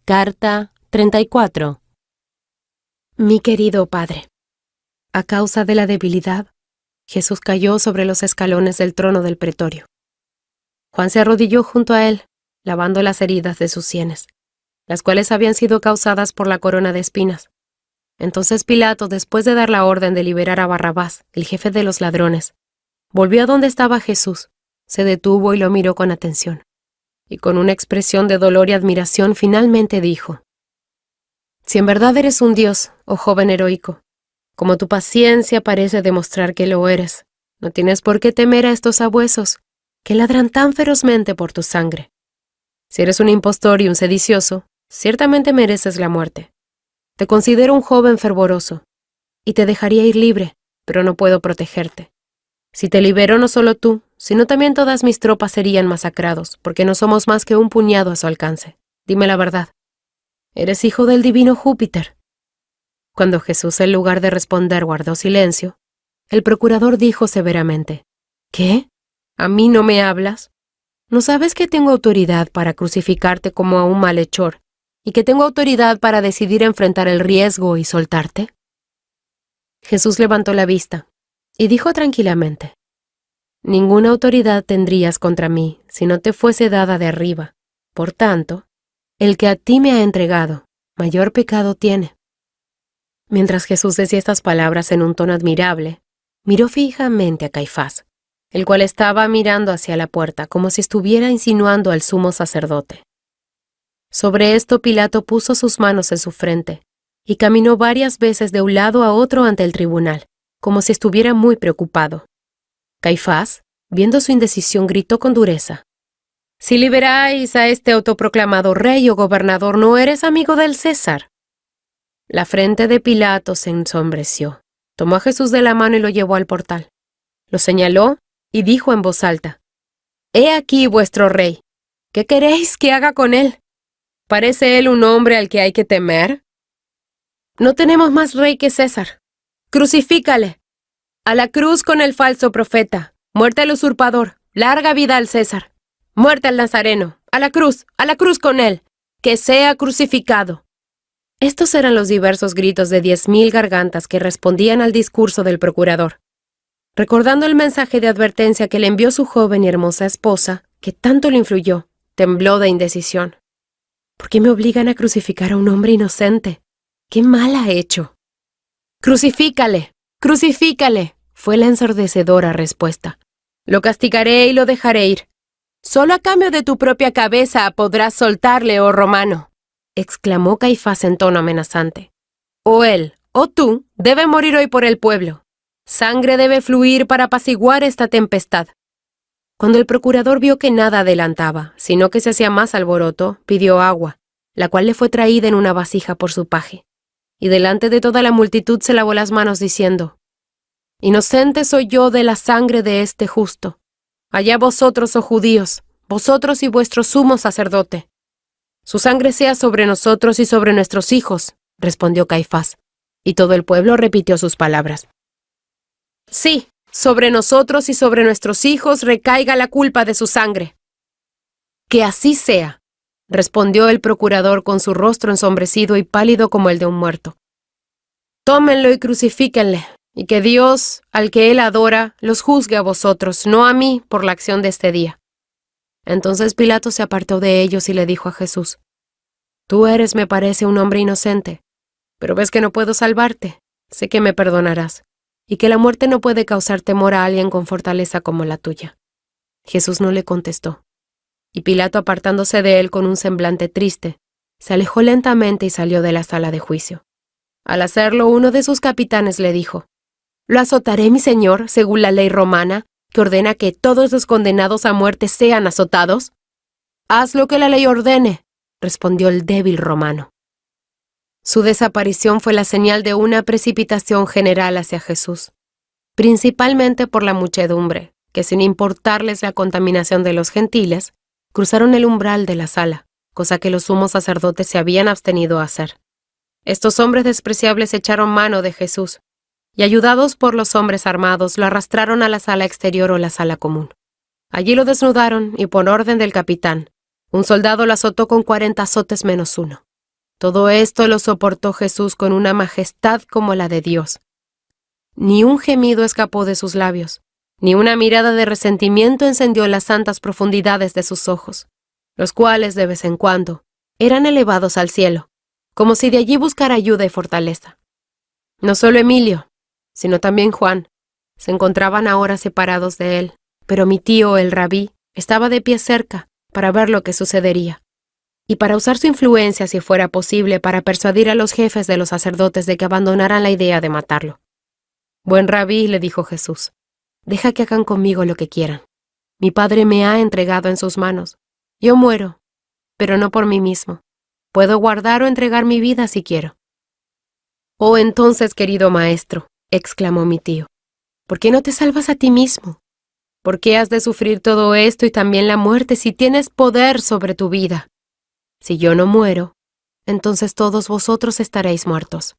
Carta 34. Mi querido Padre, a causa de la debilidad, Jesús cayó sobre los escalones del trono del pretorio. Juan se arrodilló junto a él, lavando las heridas de sus sienes, las cuales habían sido causadas por la corona de espinas. Entonces Pilato, después de dar la orden de liberar a Barrabás, el jefe de los ladrones, volvió a donde estaba Jesús, se detuvo y lo miró con atención. Y con una expresión de dolor y admiración finalmente dijo: «Si en verdad eres un Dios, oh joven heroico, como tu paciencia parece demostrar que lo eres, no tienes por qué temer a estos sabuesos, que ladran tan ferozmente por tu sangre. Si eres un impostor y un sedicioso, ciertamente mereces la muerte. Te considero un joven fervoroso, y te dejaría ir libre, pero no puedo protegerte. Si te libero, no solo tú, sino también todas mis tropas serían masacrados, porque no somos más que un puñado a su alcance. Dime la verdad. ¿Eres hijo del divino Júpiter?» Cuando Jesús, en lugar de responder, guardó silencio, el procurador dijo severamente: «¿Qué? ¿A mí no me hablas? ¿No sabes que tengo autoridad para crucificarte como a un malhechor, y que tengo autoridad para decidir enfrentar el riesgo y soltarte?» Jesús levantó la vista y dijo tranquilamente: «Ninguna autoridad tendrías contra mí si no te fuese dada de arriba. Por tanto, el que a ti me ha entregado, mayor pecado tiene». Mientras Jesús decía estas palabras en un tono admirable, miró fijamente a Caifás, el cual estaba mirando hacia la puerta como si estuviera insinuando al sumo sacerdote. Sobre esto Pilato puso sus manos en su frente y caminó varias veces de un lado a otro ante el tribunal, como si estuviera muy preocupado. Caifás, viendo su indecisión, gritó con dureza: «Si liberáis a este autoproclamado rey o gobernador, ¿no eres amigo del César?» La frente de Pilato se ensombreció. Tomó a Jesús de la mano y lo llevó al portal. Lo señaló y dijo en voz alta: «He aquí vuestro rey. ¿Qué queréis que haga con él? ¿Parece él un hombre al que hay que temer? No tenemos más rey que César. Crucifícale. A la cruz con el falso profeta. Muerte al usurpador. Larga vida al César. Muerte al Nazareno. A la cruz con él. Que sea crucificado». Estos eran los diversos gritos de 10,000 gargantas que respondían al discurso del procurador. Recordando el mensaje de advertencia que le envió su joven y hermosa esposa, que tanto le influyó, tembló de indecisión. ¿Por qué me obligan a crucificar a un hombre inocente? ¿Qué mal ha hecho? «Crucifícale, crucifícale», fue la ensordecedora respuesta. «Lo castigaré y lo dejaré ir. Solo a cambio de tu propia cabeza podrás soltarle, oh romano», exclamó Caifás en tono amenazante. «O él, o tú, debe morir hoy por el pueblo. Sangre debe fluir para apaciguar esta tempestad». Cuando el procurador vio que nada adelantaba, sino que se hacía más alboroto, pidió agua, la cual le fue traída en una vasija por su paje, y delante de toda la multitud se lavó las manos diciendo: «Inocente soy yo de la sangre de este justo. Allá vosotros, oh judíos, vosotros y vuestro sumo sacerdote». «Su sangre sea sobre nosotros y sobre nuestros hijos», respondió Caifás, y todo el pueblo repitió sus palabras. «Sí, sobre nosotros y sobre nuestros hijos recaiga la culpa de su sangre». «Que así sea», respondió el procurador con su rostro ensombrecido y pálido como el de un muerto. «Tómenlo y crucifíquenle, y que Dios, al que él adora, los juzgue a vosotros, no a mí, por la acción de este día». Entonces Pilato se apartó de ellos y le dijo a Jesús: «Tú eres, me parece, un hombre inocente, pero ves que no puedo salvarte. Sé que me perdonarás, y que la muerte no puede causar temor a alguien con fortaleza como la tuya». Jesús no le contestó, y Pilato, apartándose de él con un semblante triste, se alejó lentamente y salió de la sala de juicio. Al hacerlo, uno de sus capitanes le dijo: «¿Lo azotaré, mi señor, según la ley romana, que ordena que todos los condenados a muerte sean azotados?» «Haz lo que la ley ordene», respondió el débil romano. Su desaparición fue la señal de una precipitación general hacia Jesús, principalmente por la muchedumbre, que sin importarles la contaminación de los gentiles, cruzaron el umbral de la sala, cosa que los sumos sacerdotes se habían abstenido a hacer. Estos hombres despreciables echaron mano de Jesús, y ayudados por los hombres armados, lo arrastraron a la sala exterior o la sala común. Allí lo desnudaron y, por orden del capitán, un soldado lo azotó con 40 azotes menos uno. Todo esto lo soportó Jesús con una majestad como la de Dios. Ni un gemido escapó de sus labios, ni una mirada de resentimiento encendió las santas profundidades de sus ojos, los cuales, de vez en cuando, eran elevados al cielo, como si de allí buscara ayuda y fortaleza. No solo Emilio, sino también Juan, se encontraban ahora separados de él, pero mi tío, el rabí, estaba de pie cerca para ver lo que sucedería, y para usar su influencia, si fuera posible, para persuadir a los jefes de los sacerdotes de que abandonaran la idea de matarlo. Buen rabí, le dijo Jesús, deja que hagan conmigo lo que quieran. Mi padre me ha entregado en sus manos. Yo muero, pero no por mí mismo. Puedo guardar o entregar mi vida si quiero. Oh, entonces, querido maestro, exclamó mi tío, ¿por qué no te salvas a ti mismo? ¿Por qué has de sufrir todo esto y también la muerte si tienes poder sobre tu vida? Si yo no muero, entonces todos vosotros estaréis muertos.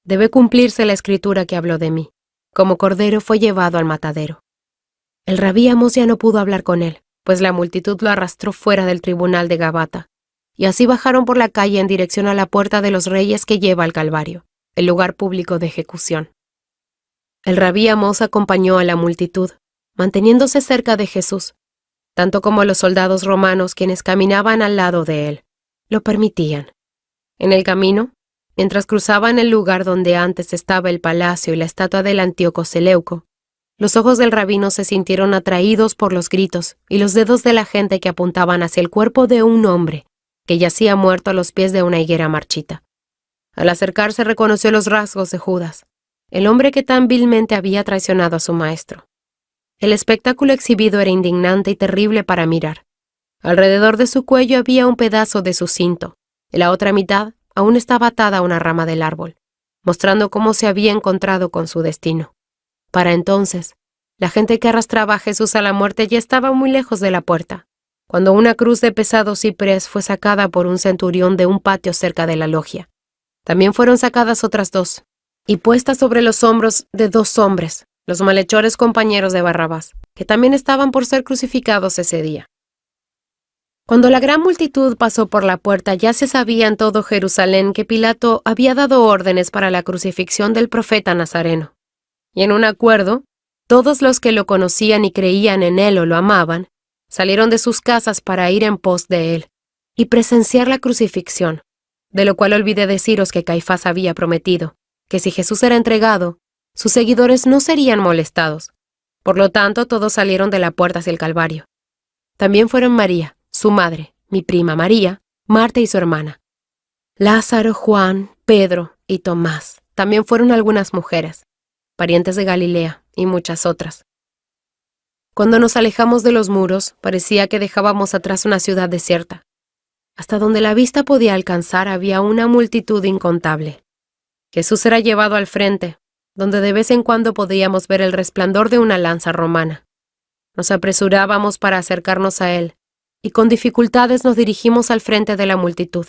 Debe cumplirse la escritura que habló de mí. Como cordero fue llevado al matadero. El rabí Amós ya no pudo hablar con él, pues la multitud lo arrastró fuera del tribunal de Gabata, y así bajaron por la calle en dirección a la puerta de los reyes que lleva al Calvario, el lugar público de ejecución. El rabí Amós acompañó a la multitud, manteniéndose cerca de Jesús, tanto como los soldados romanos quienes caminaban al lado de él lo permitían. En el camino, mientras cruzaban el lugar donde antes estaba el palacio y la estatua del Antíoco Seleuco, los ojos del rabino se sintieron atraídos por los gritos y los dedos de la gente que apuntaban hacia el cuerpo de un hombre que yacía muerto a los pies de una higuera marchita. Al acercarse reconoció los rasgos de Judas, el hombre que tan vilmente había traicionado a su maestro. El espectáculo exhibido era indignante y terrible para mirar. Alrededor de su cuello había un pedazo de su cinto, y la otra mitad aún estaba atada a una rama del árbol, mostrando cómo se había encontrado con su destino. Para entonces, la gente que arrastraba a Jesús a la muerte ya estaba muy lejos de la puerta, cuando una cruz de pesado ciprés fue sacada por un centurión de un patio cerca de la logia. También fueron sacadas otras dos, y puestas sobre los hombros de dos hombres, los malhechores compañeros de Barrabás, que también estaban por ser crucificados ese día. Cuando la gran multitud pasó por la puerta, ya se sabía en todo Jerusalén que Pilato había dado órdenes para la crucifixión del profeta Nazareno. Y en un acuerdo, todos los que lo conocían y creían en él o lo amaban, salieron de sus casas para ir en pos de él y presenciar la crucifixión, de lo cual olvidé deciros que Caifás había prometido, que si Jesús era entregado, sus seguidores no serían molestados. Por lo tanto, todos salieron de la puerta hacia el Calvario. También fueron María, su madre, mi prima María, Marta y su hermana. Lázaro, Juan, Pedro y Tomás. También fueron algunas mujeres, parientes de Galilea y muchas otras. Cuando nos alejamos de los muros, parecía que dejábamos atrás una ciudad desierta. Hasta donde la vista podía alcanzar había una multitud incontable. Jesús era llevado al frente, donde de vez en cuando podíamos ver el resplandor de una lanza romana. Nos apresurábamos para acercarnos a él, y con dificultades nos dirigimos al frente de la multitud.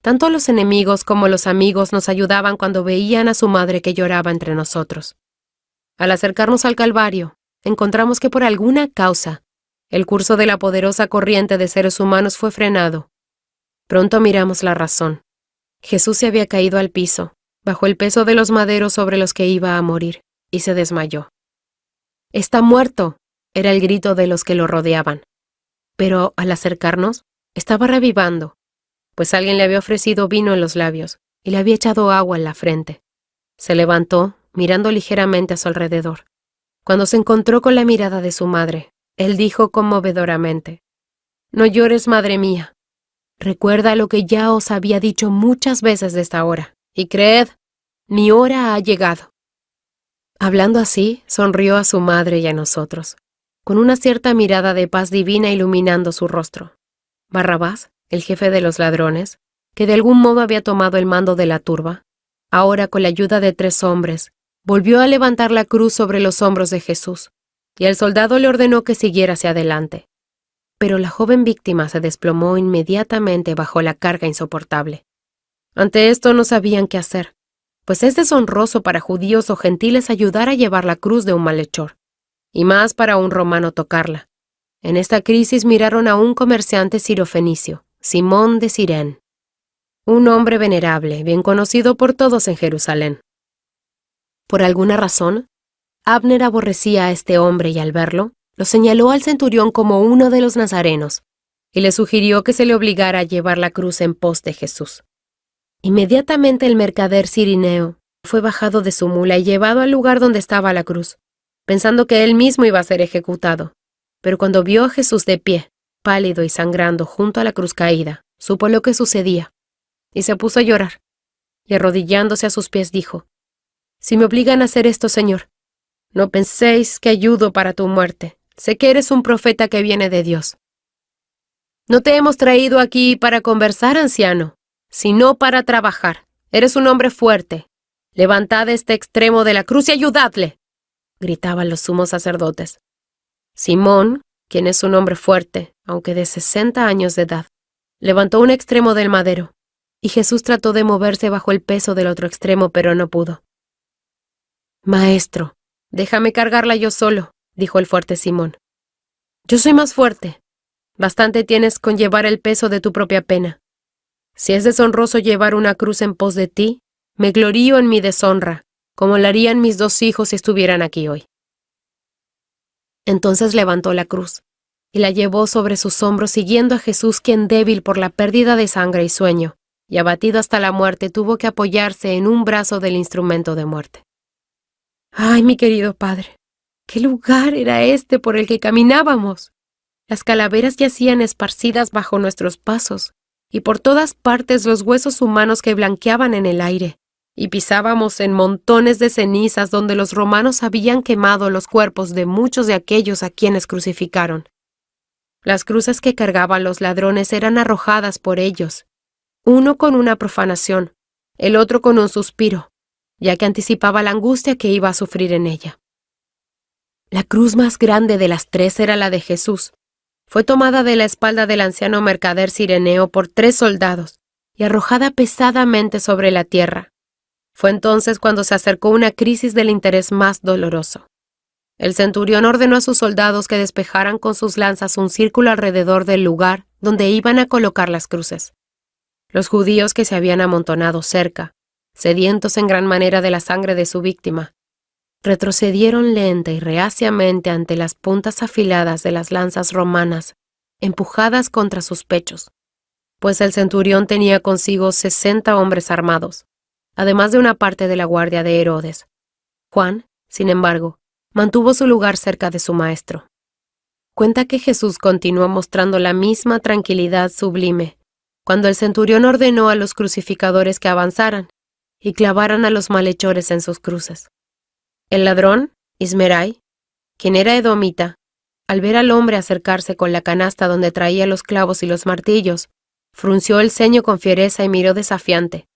Tanto los enemigos como los amigos nos ayudaban cuando veían a su madre que lloraba entre nosotros. Al acercarnos al Calvario, encontramos que por alguna causa, el curso de la poderosa corriente de seres humanos fue frenado. Pronto miramos la razón. Jesús se había caído al piso, bajo el peso de los maderos sobre los que iba a morir, y se desmayó. «¡Está muerto!», era el grito de los que lo rodeaban. Pero, al acercarnos, estaba revivando, pues alguien le había ofrecido vino en los labios y le había echado agua en la frente. Se levantó, mirando ligeramente a su alrededor. Cuando se encontró con la mirada de su madre, él dijo conmovedoramente: «No llores, madre mía. Recuerda lo que ya os había dicho muchas veces de esta hora, y creed, mi hora ha llegado». Hablando así, sonrió a su madre y a nosotros, con una cierta mirada de paz divina iluminando su rostro. Barrabás, el jefe de los ladrones, que de algún modo había tomado el mando de la turba, ahora con la ayuda de 3 hombres, volvió a levantar la cruz sobre los hombros de Jesús, y el soldado le ordenó que siguiera hacia adelante. Pero la joven víctima se desplomó inmediatamente bajo la carga insoportable. Ante esto no sabían qué hacer, pues es deshonroso para judíos o gentiles ayudar a llevar la cruz de un malhechor, y más para un romano tocarla. En esta crisis miraron a un comerciante sirofenicio, Simón de Cirén. un hombre venerable, bien conocido por todos en Jerusalén. Por alguna razón, Abner aborrecía a este hombre y al verlo, lo señaló al centurión como uno de los nazarenos, y le sugirió que se le obligara a llevar la cruz en pos de Jesús. Inmediatamente el mercader cirineo fue bajado de su mula y llevado al lugar donde estaba la cruz, pensando que él mismo iba a ser ejecutado. Pero cuando vio a Jesús de pie, pálido y sangrando junto a la cruz caída, supo lo que sucedía, y se puso a llorar, y arrodillándose a sus pies dijo: «Si me obligan a hacer esto, Señor, no penséis que ayudo para tu muerte. Sé que eres un profeta que viene de Dios». «No te hemos traído aquí para conversar, anciano, sino para trabajar. Eres un hombre fuerte. Levantad este extremo de la cruz y ayudadle», gritaban los sumos sacerdotes. Simón, quien es un hombre fuerte, aunque de 60 años de edad, levantó un extremo del madero, y Jesús trató de moverse bajo el peso del otro extremo, pero no pudo. «Maestro, déjame cargarla yo solo», dijo el fuerte Simón. «Yo soy más fuerte. Bastante tienes con llevar el peso de tu propia pena. Si es deshonroso llevar una cruz en pos de ti, me glorío en mi deshonra, como lo harían mis 2 hijos si estuvieran aquí hoy». Entonces levantó la cruz y la llevó sobre sus hombros, siguiendo a Jesús, quien, débil por la pérdida de sangre y sueño, y abatido hasta la muerte, tuvo que apoyarse en un brazo del instrumento de muerte. ¡Ay, mi querido padre! ¿Qué lugar era este por el que caminábamos? Las calaveras yacían esparcidas bajo nuestros pasos, y por todas partes los huesos humanos que blanqueaban en el aire, y pisábamos en montones de cenizas donde los romanos habían quemado los cuerpos de muchos de aquellos a quienes crucificaron. Las cruces que cargaban los ladrones eran arrojadas por ellos, uno con una profanación, el otro con un suspiro, ya que anticipaba la angustia que iba a sufrir en ella. La cruz más grande de las 3 era la de Jesús. Fue tomada de la espalda del anciano mercader cireneo por 3 soldados y arrojada pesadamente sobre la tierra. Fue entonces cuando se acercó una crisis del interés más doloroso. El centurión ordenó a sus soldados que despejaran con sus lanzas un círculo alrededor del lugar donde iban a colocar las cruces. Los judíos que se habían amontonado cerca, sedientos en gran manera de la sangre de su víctima, retrocedieron lenta y reaciamente ante las puntas afiladas de las lanzas romanas, empujadas contra sus pechos, pues el centurión tenía consigo 60 hombres armados, además de una parte de la guardia de Herodes. Juan, sin embargo, mantuvo su lugar cerca de su maestro. Cuenta que Jesús continuó mostrando la misma tranquilidad sublime cuando el centurión ordenó a los crucificadores que avanzaran y clavaran a los malhechores en sus cruces. El ladrón, Ismerai, quien era edomita, al ver al hombre acercarse con la canasta donde traía los clavos y los martillos, frunció el ceño con fiereza y miró desafiante.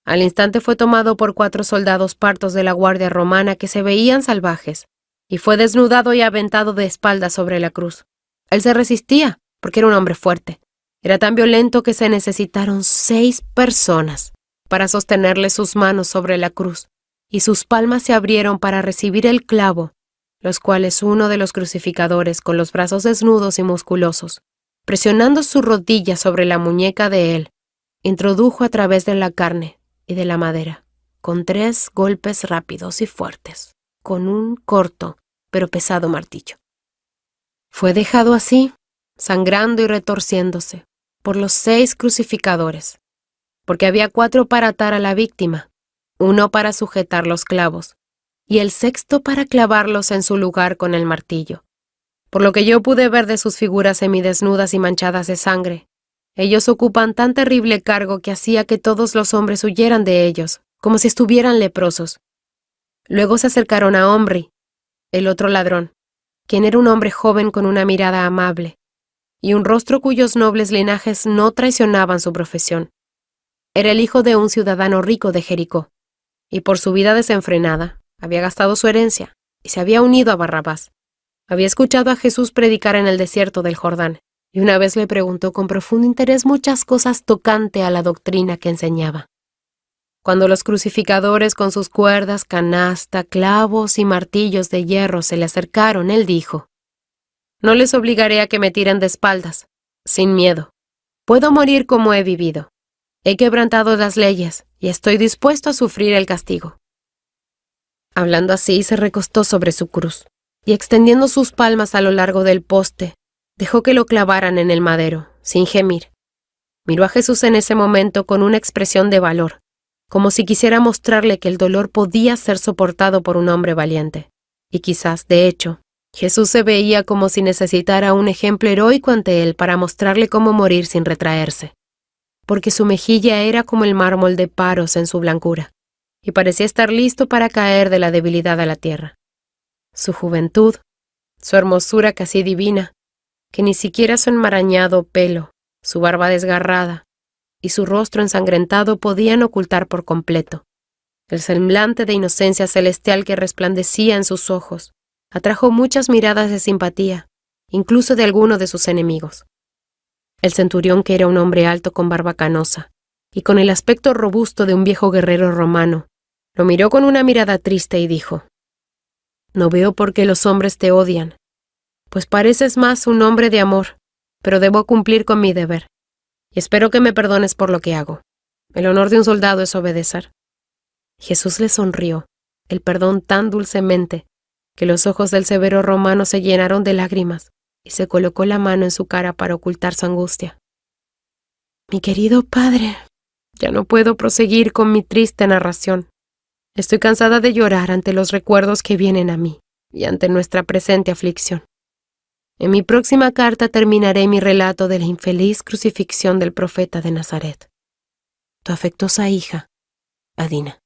Al instante fue tomado por 4 soldados partos de la guardia romana que se veían salvajes, y fue desnudado y aventado de espaldas sobre la cruz. Él se resistía, porque era un hombre fuerte. Era tan violento que se necesitaron 6 personas para sostenerle sus manos sobre la cruz, y sus palmas se abrieron para recibir el clavo, los cuales uno de los crucificadores, con los brazos desnudos y musculosos, presionando su rodilla sobre la muñeca de él, introdujo a través de la carne y de la madera, con 3 golpes rápidos y fuertes, con un corto pero pesado martillo. Fue dejado así, sangrando y retorciéndose, por los 6 crucificadores, porque había 4 para atar a la víctima, 1 para sujetar los clavos, y el 6º para clavarlos en su lugar con el martillo. Por lo que yo pude ver de sus figuras semidesnudas y manchadas de sangre, ellos ocupan tan terrible cargo que hacía que todos los hombres huyeran de ellos, como si estuvieran leprosos. Luego se acercaron a Omri, el otro ladrón, quien era un hombre joven con una mirada amable, y un rostro cuyos nobles linajes no traicionaban su profesión. Era el hijo de un ciudadano rico de Jericó, y por su vida desenfrenada, había gastado su herencia, y se había unido a Barrabás. Había escuchado a Jesús predicar en el desierto del Jordán, y una vez le preguntó con profundo interés muchas cosas tocante a la doctrina que enseñaba. Cuando los crucificadores con sus cuerdas, canasta, clavos y martillos de hierro se le acercaron, él dijo: «No les obligaré a que me tiren de espaldas, sin miedo. Puedo morir como he vivido. He quebrantado las leyes y estoy dispuesto a sufrir el castigo. Hablando así, se recostó sobre su cruz y, extendiendo sus palmas a lo largo del poste, dejó que lo clavaran en el madero, sin gemir. Miró a Jesús en ese momento con una expresión de valor, como si quisiera mostrarle que el dolor podía ser soportado por un hombre valiente. Y quizás, de hecho, Jesús se veía como si necesitara un ejemplo heroico ante él para mostrarle cómo morir sin retraerse, porque su mejilla era como el mármol de Paros en su blancura, y parecía estar listo para caer de la debilidad a la tierra. Su juventud, su hermosura casi divina, que ni siquiera su enmarañado pelo, su barba desgarrada y su rostro ensangrentado podían ocultar por completo. El semblante de inocencia celestial que resplandecía en sus ojos atrajo muchas miradas de simpatía, incluso de alguno de sus enemigos. El centurión, que era un hombre alto con barba canosa y con el aspecto robusto de un viejo guerrero romano, lo miró con una mirada triste y dijo: «No veo por qué los hombres te odian, pues pareces más un hombre de amor, pero debo cumplir con mi deber, y espero que me perdones por lo que hago. El honor de un soldado es obedecer». Jesús le sonrió, el perdón tan dulcemente, que los ojos del severo romano se llenaron de lágrimas, y se colocó la mano en su cara para ocultar su angustia. «Mi querido padre, ya no puedo proseguir con mi triste narración. Estoy cansada de llorar ante los recuerdos que vienen a mí y ante nuestra presente aflicción. En mi próxima carta terminaré mi relato de la infeliz crucifixión del profeta de Nazaret. Tu afectuosa hija, Adina».